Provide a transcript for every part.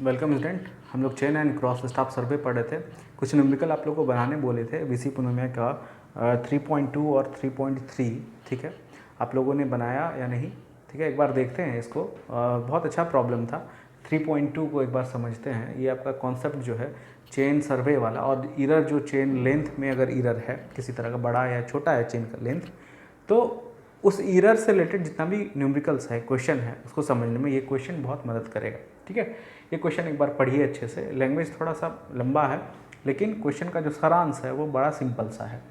Welcome student. हम लोग chain and cross staff सर्वे पढ़ रहे थे। कुछ न्यूमेरिकल आप लोग को बनाने बोले थे वीसी पुनमिया का 3.2 और 3.3। ठीक है, आप लोगों ने बनाया या नहीं? ठीक है, एक बार देखते हैं इसको। बहुत अच्छा प्रॉब्लम था। 3.2 को एक बार समझते हैं। ये आपका कॉन्सेप्ट जो है चेन सर्वे वाला, और इरर जो चेन लेंथ में अगर इरर है किसी तरह का, बड़ा या छोटा है चेन का लेंथ, तो उस इरर से रिलेटेड जितना भी न्यूमेरिकल्स है, क्वेश्चन है, उसको समझने में ये क्वेश्चन बहुत मदद करेगा। ठीक है, ये क्वेश्चन एक बार पढ़िए अच्छे से। लैंग्वेज थोड़ा सा लंबा है, लेकिन क्वेश्चन का जो सारांश है वो बड़ा सिंपल सा है।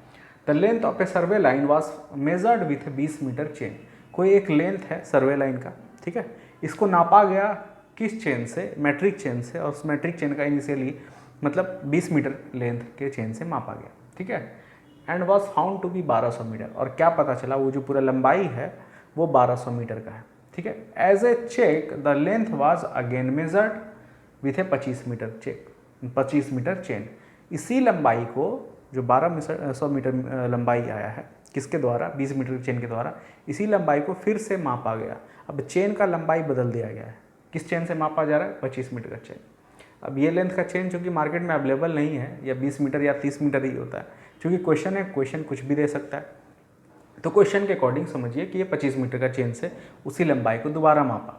The length of a survey line was measured with 20 metre chain. कोई एक लेंथ है सर्वे लाइन का, ठीक है, इसको नापा गया किस चेन से? मैट्रिक चेन से। और उस मैट्रिक चेन का इनिशियली मतलब 20 मीटर लेंथ के चेन से मापा गया। ठीक है, and was found to be 1200 metre. और क्या पता चला? वो जो पूरा लंबाई है वो 1200 मीटर का है। ठीक है, as a check the length was again measured with a 25 metre check, 25 metre chain. इसी लंबाई को जो 1200 मीटर लंबाई आया है किसके द्वारा? 20 मीटर चेन के द्वारा। इसी लंबाई को फिर से मापा गया। अब चेन का लंबाई बदल दिया गया है। किस चेन से मापा जा रहा है? 25 मीटर का चेन। अब ये लेंथ का चेन चूँकि मार्केट में अवेलेबल नहीं है, या 20 मीटर या 30 मीटर ही होता है, क्योंकि क्वेश्चन है, क्वेश्चन कुछ भी दे सकता है, तो क्वेश्चन के अकॉर्डिंग समझिए कि ये 25 मीटर का चेन से उसी लंबाई को दोबारा मापा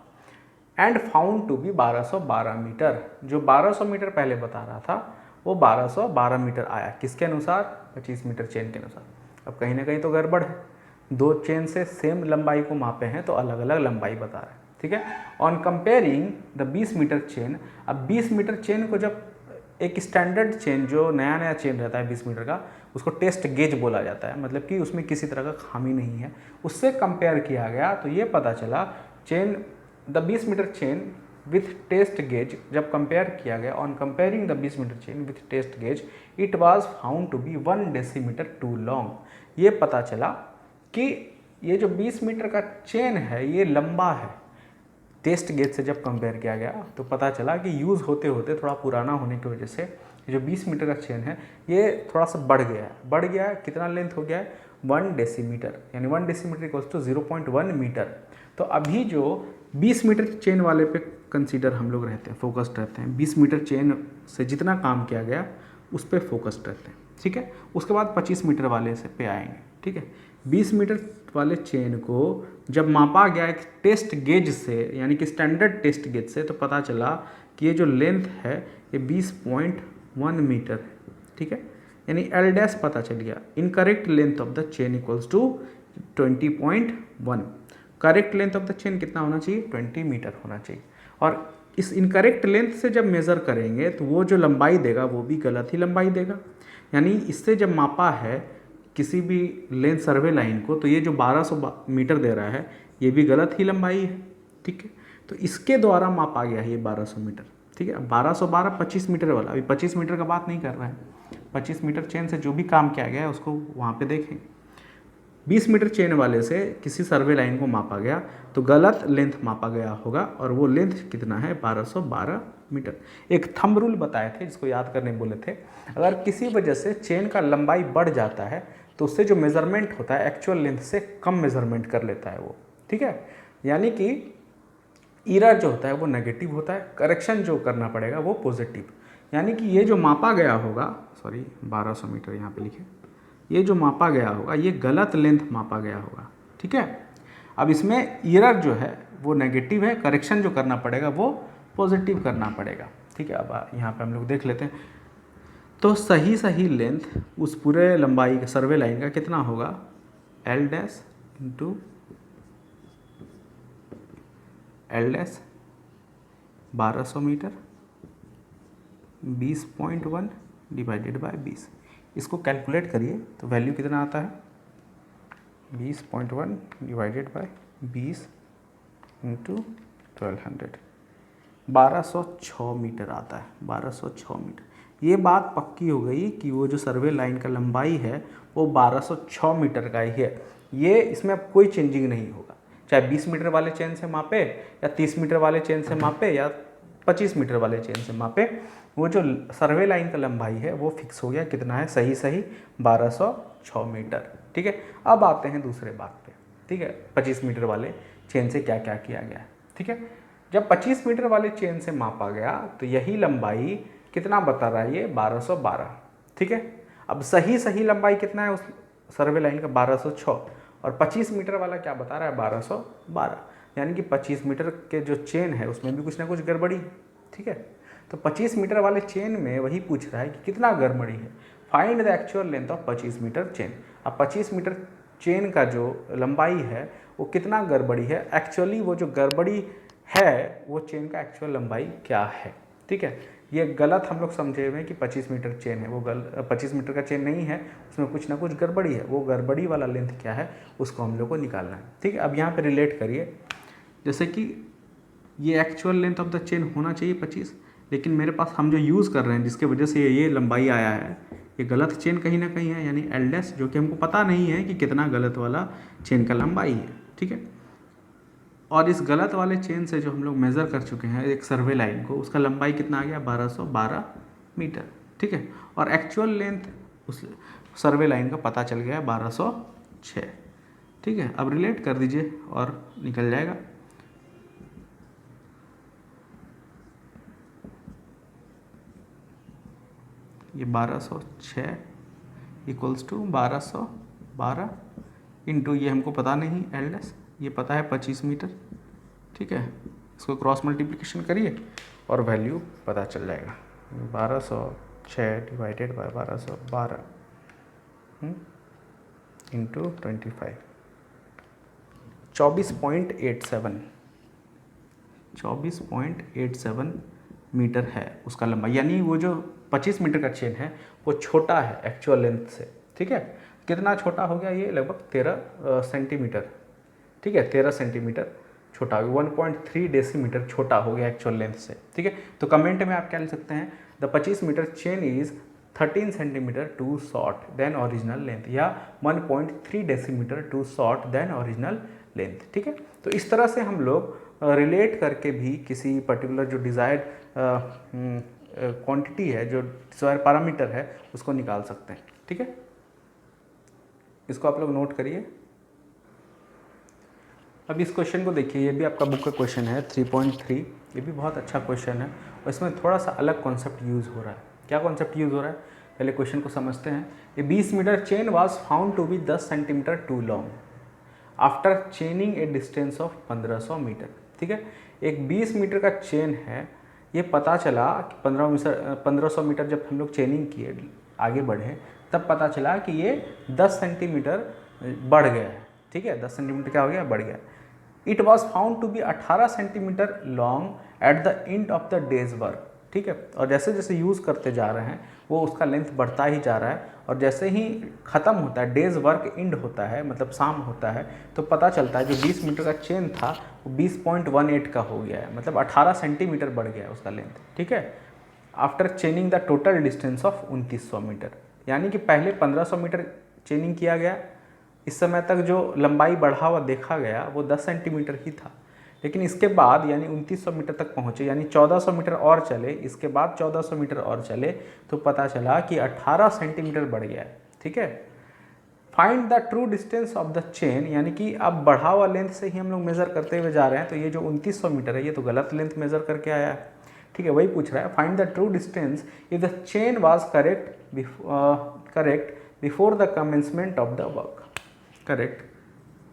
and found to be 1212 metre. जो 1200 मीटर पहले बता रहा था वो 1212 मीटर आया। किसके अनुसार? 25 मीटर चेन के अनुसार। अब कहीं ना कहीं तो गड़बड़ है, दो चेन से सेम लंबाई को मापे हैं तो अलग अलग लंबाई बता रहे हैं। ठीक है, on comparing the 20 metre chain. अब 20 मीटर चेन को जब एक स्टैंडर्ड चेन, जो नया नया चेन रहता है 20 मीटर का, उसको टेस्ट गेज बोला जाता है, मतलब कि उसमें किसी तरह का खामी नहीं है, उससे कंपेयर किया गया तो ये पता चला chain the 20 metre chain with test gauge जब कंपेयर किया गया, on comparing the 20 metre chain with test gauge it was found to be 1 decimetre too long. ये पता चला कि ये जो 20 मीटर का चेन है ये लंबा है। टेस्ट गेज से जब कंपेयर किया गया तो पता चला कि यूज़ होते होते थोड़ा पुराना होने की वजह से जो 20 मीटर का चेन है ये थोड़ा सा बढ़ गया है। बढ़ गया है, कितना लेंथ हो गया है? 1 डेसीमीटर, यानी 1 डेसीमीटर इक्वल्स टू 0.1 मीटर। तो अभी जो 20 मीटर चेन वाले पे कंसीडर हम लोग रहते हैं, फोकस्ड रहते हैं। 20 मीटर चेन से जितना काम किया गया उस पर फोकस्ड रहते हैं। ठीक है, उसके बाद 25 मीटर वाले से पे आएंगे। ठीक है, 20 मीटर वाले चेन को जब मापा गया एक टेस्ट गेज से, यानी कि स्टैंडर्ड टेस्ट गेज से, तो पता चला कि ये जो लेंथ है ये 20.1 मीटर है। ठीक है, यानी एल डैश पता चल गया। Incorrect length of the chain equals to 20.1। Correct length of the chain कितना होना चाहिए? 20 मीटर होना चाहिए। और इस इनकरेक्ट लेंथ से जब मेज़र करेंगे तो वो जो लंबाई देगा वो भी गलत ही लंबाई देगा। यानी इससे जब मापा है किसी भी लेंथ सर्वे लाइन को, तो ये जो 1200 मीटर दे रहा है ये भी गलत ही लंबाई है। ठीक है, तो इसके द्वारा मापा गया है ये 1200 मीटर। ठीक है, 1212 25 मीटर वाला, अभी 25 मीटर का बात नहीं कर रहा है। 25 मीटर चेन से जो भी काम किया गया है उसको वहाँ पे देखें। 20 मीटर चेन वाले से किसी सर्वे लाइन को मापा गया तो गलत लेंथ मापा गया होगा, और वो लेंथ कितना है? 1212 मीटर। एक थंब रूल बताए थे जिसको याद करने बोले थे। अगर किसी वजह से चेन का लंबाई बढ़ जाता है तो उससे जो मेज़रमेंट होता है एक्चुअल लेंथ से कम मेज़रमेंट कर लेता है वो। ठीक है, यानी कि इरर जो होता है वो नेगेटिव होता है, करेक्शन जो करना पड़ेगा वो पॉजिटिव। यानी कि ये जो मापा गया होगा, सॉरी 1200 मीटर यहाँ पे लिखे, ये जो मापा गया होगा ये गलत लेंथ मापा गया होगा। ठीक है, अब इसमें इरर जो है वो नेगेटिव है, करेक्शन जो करना पड़ेगा वो पॉजिटिव करना पड़ेगा। ठीक है, अब यहाँ पे हम लोग देख लेते हैं। तो सही लेंथ उस पूरे लंबाई का सर्वे लाइन का कितना होगा? L dash into L dash 1200 metre 20.1 divided by 20। इसको कैलकुलेट करिए तो वैल्यू कितना आता है? 20.1 डिवाइडेड बाय 20 इंटू 1200, 1206 मीटर आता है। 1206 मीटर। ये बात पक्की हो गई कि वो जो सर्वे लाइन का लंबाई है वो 1206 मीटर का ही है। ये इसमें अब कोई चेंजिंग नहीं होगा, चाहे 20 मीटर वाले चेन से मापे या 30 मीटर वाले चेन से मापे या 25 मीटर वाले चेन से मापे, वो जो सर्वे लाइन का लंबाई है वो फिक्स हो गया। कितना है? सही 1206 मीटर। ठीक है, अब आते हैं दूसरे बात पे। ठीक है, 25 मीटर वाले चेन से क्या क्या किया गया है। ठीक है, जब 25 मीटर वाले चेन से मापा गया तो यही लंबाई कितना बता रहा है ये 1212, ठीक है। अब सही लंबाई कितना है उस सर्वे लाइन का 1206 और 25 मीटर वाला क्या बता रहा है 1212, यानी कि 25 मीटर के जो चेन है उसमें भी कुछ ना कुछ गड़बड़ी, ठीक है। तो 25 मीटर वाले चेन में वही पूछ रहा है कि कितना गड़बड़ी है, find the actual length of 25 metre chain. अब 25 मीटर चेन का जो लंबाई है वो कितना गड़बड़ी है, एक्चुअली वो जो गड़बड़ी है वो चेन का एक्चुअल लंबाई क्या है, ठीक है। ये गलत हम लोग समझे हुए हैं कि 25 मीटर चेन है, वो 25 मीटर का चेन नहीं है, उसमें कुछ ना कुछ गड़बड़ी है, वो गड़बड़ी वाला लेंथ क्या है उसको हम लोग को निकालना है, ठीक है। अब यहाँ पे रिलेट करिए, जैसे कि ये actual length of the chain होना चाहिए 25, लेकिन मेरे पास हम जो यूज़ कर रहे हैं जिसके वजह से ये लंबाई आया है ये गलत चेन कहीं ना कहीं है, यानी एल डैश, जो कि हमको पता नहीं है कि कितना गलत वाला चेन का लंबाई है, ठीक है। और इस गलत वाले चेन से जो हम लोग मेज़र कर चुके हैं एक सर्वे लाइन को, उसका लंबाई कितना आ गया 1212 मीटर, ठीक है। और एक्चुअल लेंथ उस सर्वे लाइन का पता चल गया 1206, ठीक है। अब रिलेट कर दीजिए और निकल जाएगा। ये 1206 इक्वल्स टू 1212 इंटू ये हमको पता नहीं एल डैश, ये पता है 25 मीटर, ठीक है। इसको क्रॉस मल्टीप्लिकेशन करिए और वैल्यू पता चल जाएगा। 1206 डिवाइडेड बाय 1212 इंटू 25, 24.87 मीटर है उसका लंबाई, यानी वो जो 25 मीटर का चेन है वो छोटा है एक्चुअल लेंथ से, ठीक है। कितना छोटा हो गया ये, लगभग 13 सेंटीमीटर, ठीक है, 13 सेंटीमीटर छोटा हो गया, 1.3 डेसीमीटर छोटा हो गया एक्चुअल लेंथ से, ठीक है। तो कमेंट में आप क्या लिख सकते हैं, the 25 metre chain is 13 centimetre too short than original length, या 1.3 decimetre too short than original length, ठीक है। तो इस तरह से हम लोग रिलेट करके भी किसी पर्टिकुलर जो डिज़ायर्ड क्वांटिटी है, जो डिज़ायर्ड पैरामीटर है उसको निकाल सकते हैं, ठीक है। इसको आप लोग नोट करिए। अब इस क्वेश्चन को देखिए, ये भी आपका बुक का क्वेश्चन है 3.3, ये भी बहुत अच्छा क्वेश्चन है और इसमें थोड़ा सा अलग कॉन्सेप्ट यूज़ हो रहा है। क्या कॉन्सेप्ट यूज़ हो रहा है, पहले क्वेश्चन को समझते हैं। A 20 metre chain was found to be 10 centimetre too long after chaining a distance of 1500 metre, ठीक है। एक 20 मीटर का चेन है, ये पता चला कि 1500 मीटर जब हम लोग चेनिंग किए आगे बढ़े तब पता चला कि ये 10 सेंटीमीटर बढ़ गया है, ठीक है। 10 सेंटीमीटर क्या हो गया, बढ़ गया। It was found to be 18 centimetre long at the end of the day's work, ठीक है। और जैसे जैसे यूज़ करते जा रहे हैं वो उसका लेंथ बढ़ता ही जा रहा है, और जैसे ही ख़त्म होता है, डेज वर्क एंड होता है, मतलब शाम होता है, तो पता चलता है जो 20 मीटर का चेन था वो 20.18 का हो गया है, मतलब 18 सेंटीमीटर बढ़ गया है उसका लेंथ, ठीक है। After chaining the total distance of 2900 metre, यानी कि पहले 1500 मीटर चेनिंग किया गया, इस समय तक जो लंबाई बढ़ा हुआ देखा गया वो 10 सेंटीमीटर ही था, लेकिन इसके बाद यानी 2900 मीटर तक पहुँचे, यानी 1400 मीटर और चले, इसके बाद 1400 मीटर और चले तो पता चला कि 18 सेंटीमीटर बढ़ गया है, ठीक है। Find the true distance of the chain, यानी कि अब बढ़ा हुआ लेंथ से ही हम लोग मेज़र करते हुए जा रहे हैं, तो ये जो 2900 मीटर है ये तो गलत लेंथ मेज़र करके आया है, ठीक है। वही पूछ रहा है, find the true distance if the chain was correct before the commencement of the work, correct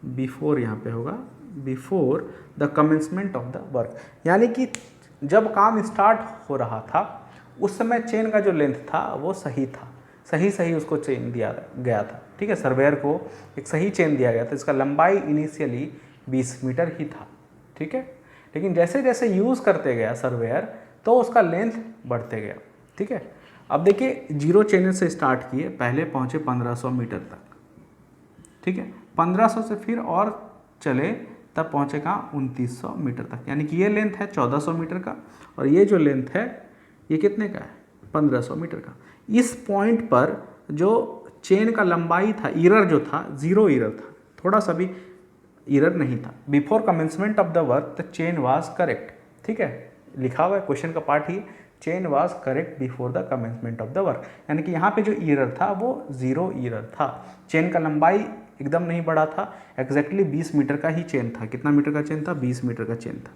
before यहाँ पे होगा, before the commencement of the work, यानी कि जब काम स्टार्ट हो रहा था उस समय चेन का जो लेंथ था वो सही था, सही उसको चेन दिया गया था, ठीक है। सर्वेयर को एक सही चेन दिया गया था, इसका लंबाई इनिशियली 20 मीटर ही था, ठीक है। लेकिन जैसे जैसे यूज़ करते गया सर्वेयर तो उसका लेंथ बढ़ते गया, ठीक है। अब देखिए 0 चैनल से स्टार्ट किए, पहले पहुँचे 1500 मीटर तक, ठीक है। 1500 से फिर और चले तब पहुँचे कहाँ 2900 मीटर तक, यानी कि ये लेंथ है 1400 मीटर का और ये जो लेंथ है ये कितने का है 1500 मीटर का। इस पॉइंट पर जो चेन का लंबाई था, इरर जो था 0 इरर था, थोड़ा सा भी इरर नहीं था। Before commencement of the work the chain was correct, ठीक है, लिखा हुआ है क्वेश्चन का part he, chain was correct before the commencement of the work, यानी कि यहाँ पे जो इरर था वो 0 इरर था। चेन का लंबाई एकदम नहीं बढ़ा था, एग्जैक्टली 20 मीटर का ही चेन था। कितना मीटर का चेन था, 20 मीटर का चेन था।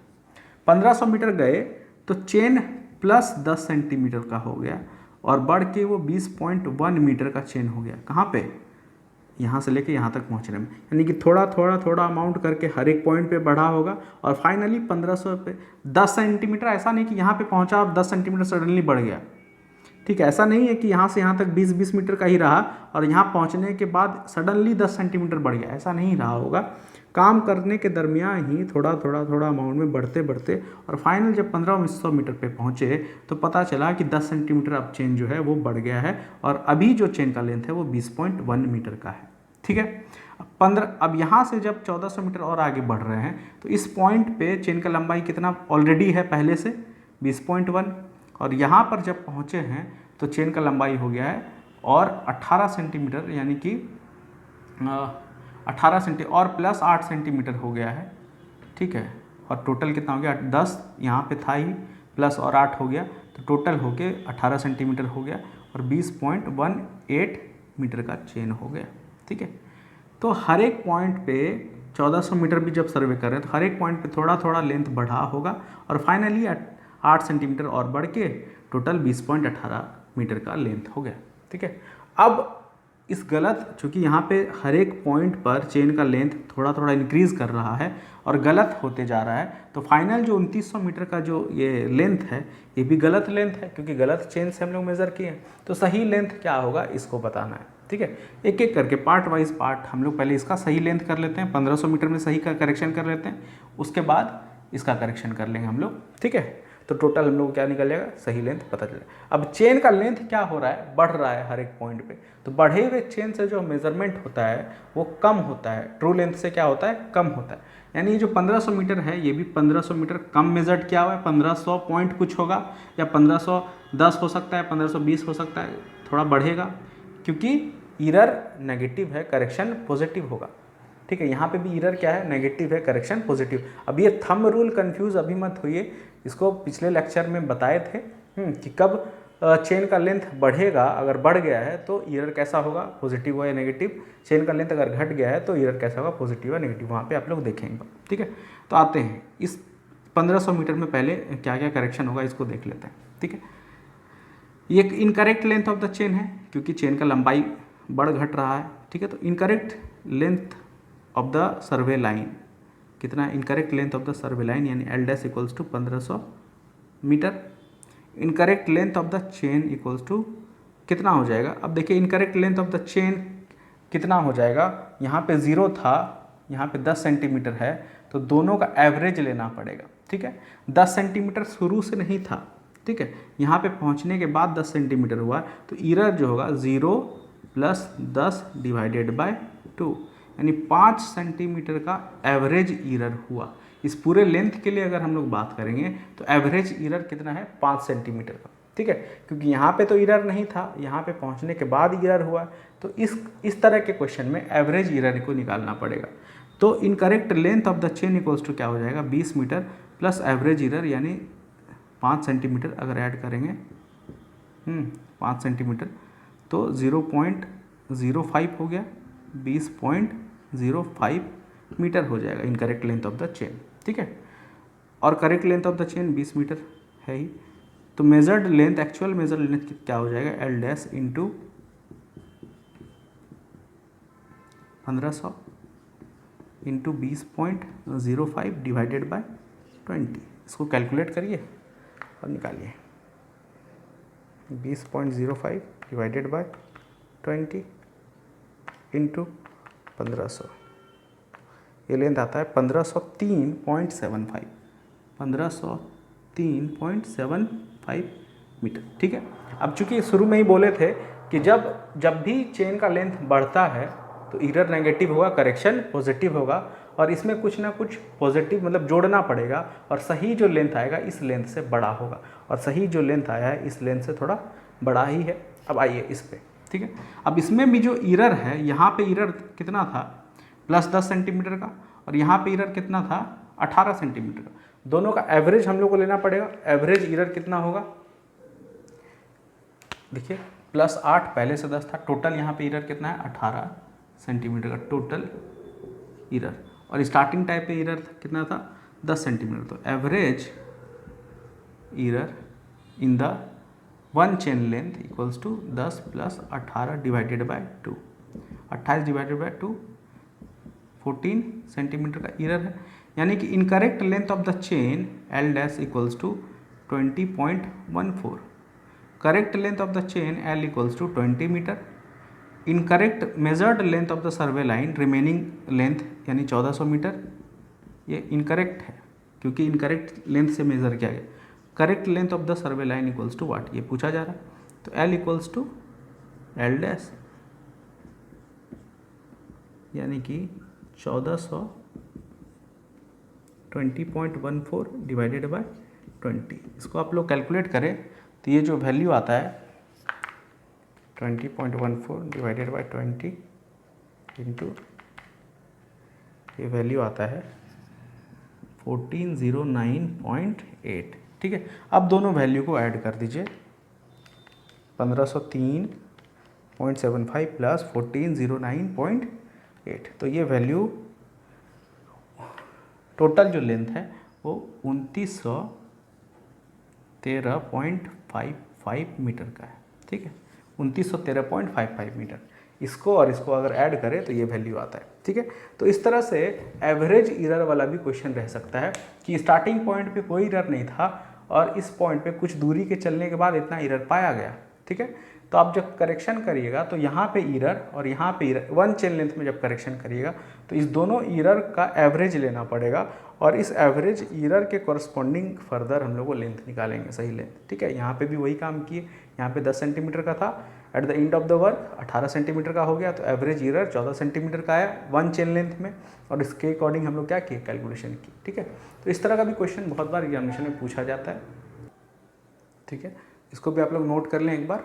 1500 मीटर गए तो चेन प्लस 10 सेंटीमीटर का हो गया और बढ़ के वो 20.1 मीटर का चेन हो गया। कहाँ पे? यहाँ से लेके यहाँ तक पहुँचने में, यानी कि थोड़ा थोड़ा थोड़ा अमाउंट करके हर एक पॉइंट पे बढ़ा होगा और फाइनली 1500 पे 10 सेंटीमीटर। ऐसा नहीं कि यहाँ पे पहुँचा और 10 सेंटीमीटर सडनली बढ़ गया, ठीक है। ऐसा नहीं है कि यहाँ से यहाँ तक 20-20 मीटर का ही रहा और यहाँ पहुँचने के बाद सडनली 10 सेंटीमीटर बढ़ गया, ऐसा नहीं रहा होगा। काम करने के दरमियान ही थोड़ा थोड़ा थोड़ा अमाउंट में बढ़ते बढ़ते और फाइनल जब 1500 मीटर पे पहुँचे तो पता चला कि 10 सेंटीमीटर अब चेन जो है वो बढ़ गया है और अभी जो चेन का लेंथ है वो 20.1 मीटर का है, ठीक है। अब यहाँ से जब 1400 मीटर और आगे बढ़ रहे हैं तो इस पॉइंट पे चेन का लंबाई कितना ऑलरेडी है पहले से 20.1 और यहाँ पर जब पहुँचे हैं तो चेन का लंबाई हो गया है और 18 सेंटीमीटर, यानी कि 18 सेंटी और प्लस 8 सेंटीमीटर हो गया है, ठीक है। और टोटल कितना हो गया? 10 यहाँ पे था ही, प्लस और 8 हो गया तो टोटल हो के 18 सेंटीमीटर हो गया और 20.18 मीटर का चेन हो गया, ठीक है। तो हर एक पॉइंट पे 1400 मीटर भी जब सर्वे कर रहे हैं तो हर एक पॉइंट पे थोड़ा थोड़ा लेंथ बढ़ा होगा और फाइनली 8 सेंटीमीटर और बढ़ के टोटल 20.18 मीटर का लेंथ हो गया, ठीक है। अब इस गलत, चूँकि यहाँ पे हर एक पॉइंट पर चेन का लेंथ थोड़ा थोड़ा इंक्रीज़ कर रहा है और गलत होते जा रहा है, तो फाइनल जो 2900 मीटर का जो ये लेंथ है ये भी गलत लेंथ है क्योंकि गलत चेन से हम लोग मेज़र किए हैं। तो सही लेंथ क्या होगा इसको बताना है, ठीक है। एक एक करके पार्ट वाइज पार्ट हम लोग पहले इसका सही लेंथ कर लेते हैं, 1500 मीटर में सही का करेक्शन कर लेते हैं, उसके बाद इसका करेक्शन कर लेंगे हम लोग, ठीक है। तो टोटल हम लोग क्या निकल जाएगा? सही लेंथ पता चलेगा। अब चेन का लेंथ क्या हो रहा है? बढ़ रहा है हर एक पॉइंट पे, तो बढ़े हुए चेन से जो मेजरमेंट होता है वो कम होता है, ट्रू लेंथ से क्या होता है? कम होता है। यानी ये जो 1500 मीटर है ये भी 1500 मीटर कम मेजर्ड किया हुआ है, 1500 पॉइंट कुछ होगा या 1510 हो सकता है, 1520 हो सकता है, थोड़ा बढ़ेगा क्योंकि इरर नेगेटिव है, करेक्शन पॉजिटिव होगा, ठीक है। यहाँ पे भी इरर क्या है? नेगेटिव है, करेक्शन पॉजिटिव। अब ये थंब रूल कंफ्यूज अभी मत होइए, इसको पिछले लेक्चर में बताए थे कि कब चेन का लेंथ बढ़ेगा, अगर बढ़ गया है तो इरर कैसा होगा? पॉजिटिव हो या नेगेटिव। चेन का लेंथ अगर घट गया है तो इरर कैसा होगा? पॉजिटिव या नेगेटिव, वहाँ पे आप लोग देखेंगे, ठीक है। तो आते हैं इस 1500 मीटर में पहले क्या क्या करेक्शन होगा इसको देख लेते हैं, ठीक है। ये incorrect length of the chain है क्योंकि चेन का लंबाई बढ़ घट रहा है, ठीक है। तो incorrect length of the survey line कितना? Incorrect length of the survey line यानी L dash equals to 1500 metre. Incorrect length of the chain equals to कितना हो जाएगा? अब देखिए incorrect length of the chain कितना हो जाएगा? यहाँ पे 0 था, यहाँ पे 10 सेंटीमीटर है, तो दोनों का एवरेज लेना पड़ेगा, ठीक है। 10 सेंटीमीटर शुरू से नहीं था, ठीक है, यहाँ पे पहुँचने के बाद 10 सेंटीमीटर हुआ, तो इरर जो होगा 0 + 10 डिवाइडेड बाय 2, यानी 5 सेंटीमीटर का एवरेज इरर हुआ। इस पूरे लेंथ के लिए अगर हम लोग बात करेंगे तो एवरेज इरर कितना है? 5 सेंटीमीटर का, ठीक है। क्योंकि यहाँ पे तो इरर नहीं था, यहाँ पे पहुँचने के बाद इरर हुआ, तो इस तरह के क्वेश्चन में एवरेज इरर को निकालना पड़ेगा। तो incorrect length of the chain equals to क्या हो जाएगा? 20 मीटर प्लस एवरेज इरर यानी 5 सेंटीमीटर अगर ऐड करेंगे 5 सेंटीमीटर तो 0.05 हो गया, 20.05 मीटर हो जाएगा incorrect length of the chain, ठीक है। और correct length of the chain 20 metre है ही, तो measured length, actual measured length क्या हो जाएगा? L dash into 1500 into 20.05 divided by 20। इसको कैलकुलेट करिए और निकालिए। 20.05 डिवाइडेड बाय 20 इंटू 1500, ये लेंथ आता है 1503.75, 1503.75 मीटर, ठीक है। अब चूंकि शुरू में ही बोले थे कि जब भी चेन का लेंथ बढ़ता है तो इरर नेगेटिव होगा, करेक्शन पॉजिटिव होगा, और इसमें कुछ ना कुछ पॉजिटिव मतलब जोड़ना पड़ेगा, और सही जो लेंथ आएगा इस लेंथ से बड़ा होगा, और सही जो लेंथ आया है इस लेंथ से थोड़ा बड़ा ही है। अब आइए इस पे, ठीक है। अब इसमें भी जो इरर है, यहाँ पे इरर कितना था? प्लस 10 सेंटीमीटर का, और यहाँ पे इरर कितना था? 18 सेंटीमीटर का। दोनों का एवरेज हम लोग को लेना पड़ेगा। एवरेज इरर कितना होगा? देखिए +8 पहले से 10 था, टोटल यहाँ पे इरर कितना है? 18 सेंटीमीटर का टोटल इरर, और स्टार्टिंग टाइप पे इरर कितना था? 10 सेंटीमीटर। तो average error in the one chain length equals to 10 plus 18 divided by 2। 28 divided by 2 14 centimetre का एरर है, यानी कि incorrect length of the chain L dash equals to 20.14। Correct length of the chain L equals to 20 metre. Incorrect measured length of the survey line remaining length यानी 1400 metre. ये incorrect है क्योंकि incorrect length से measure किया गया। Correct length of the survey line equals to what, ये पूछा जा रहा है। तो L equals to L dash यानी कि 1400 20.14 डिवाइडेड बाय 20। इसको आप लोग कैलकुलेट करें तो ये जो वैल्यू आता है 20.14 डिवाइडेड बाय 20 इंटू ये वैल्यू आता है 1409.8। ठीक है, अब दोनों वैल्यू को ऐड कर दीजिए, 1503.75 प्लस 1409.8। तो ये वैल्यू टोटल जो लेंथ है वो 2913.55 मीटर का है। ठीक है, 2913.55 मीटर। इसको और इसको अगर ऐड करें तो ये वैल्यू आता है। ठीक है, तो इस तरह से एवरेज एरर वाला भी क्वेश्चन रह सकता है कि स्टार्टिंग पॉइंट पे कोई एरर नहीं था और इस पॉइंट पे कुछ दूरी के चलने के बाद इतना एरर पाया गया। ठीक है, तो आप जब करेक्शन करिएगा तो यहाँ पे एरर और यहाँ पे एरर, वन चेन लेंथ में जब करेक्शन करिएगा तो इस दोनों एरर का एवरेज लेना पड़ेगा और इस एवरेज एरर के कॉरस्पॉन्डिंग फर्दर हम लोग को लेंथ निकालेंगे, सही लेंथ। ठीक है, यहाँ पे भी वही काम किए, यहाँ पे 10 सेंटीमीटर का था, eight the end of the work 18 centimetre का हो गया, तो एवरेज एरर 14 सेंटीमीटर का आया वन चेन लेंथ में, और इसके अकॉर्डिंग हम लोग क्या किए, कैलकुलेशन की। ठीक है, तो इस तरह का भी क्वेश्चन बहुत बार एग्जामिनेशन में पूछा जाता है। ठीक है, इसको भी आप लोग नोट कर लें एक बार।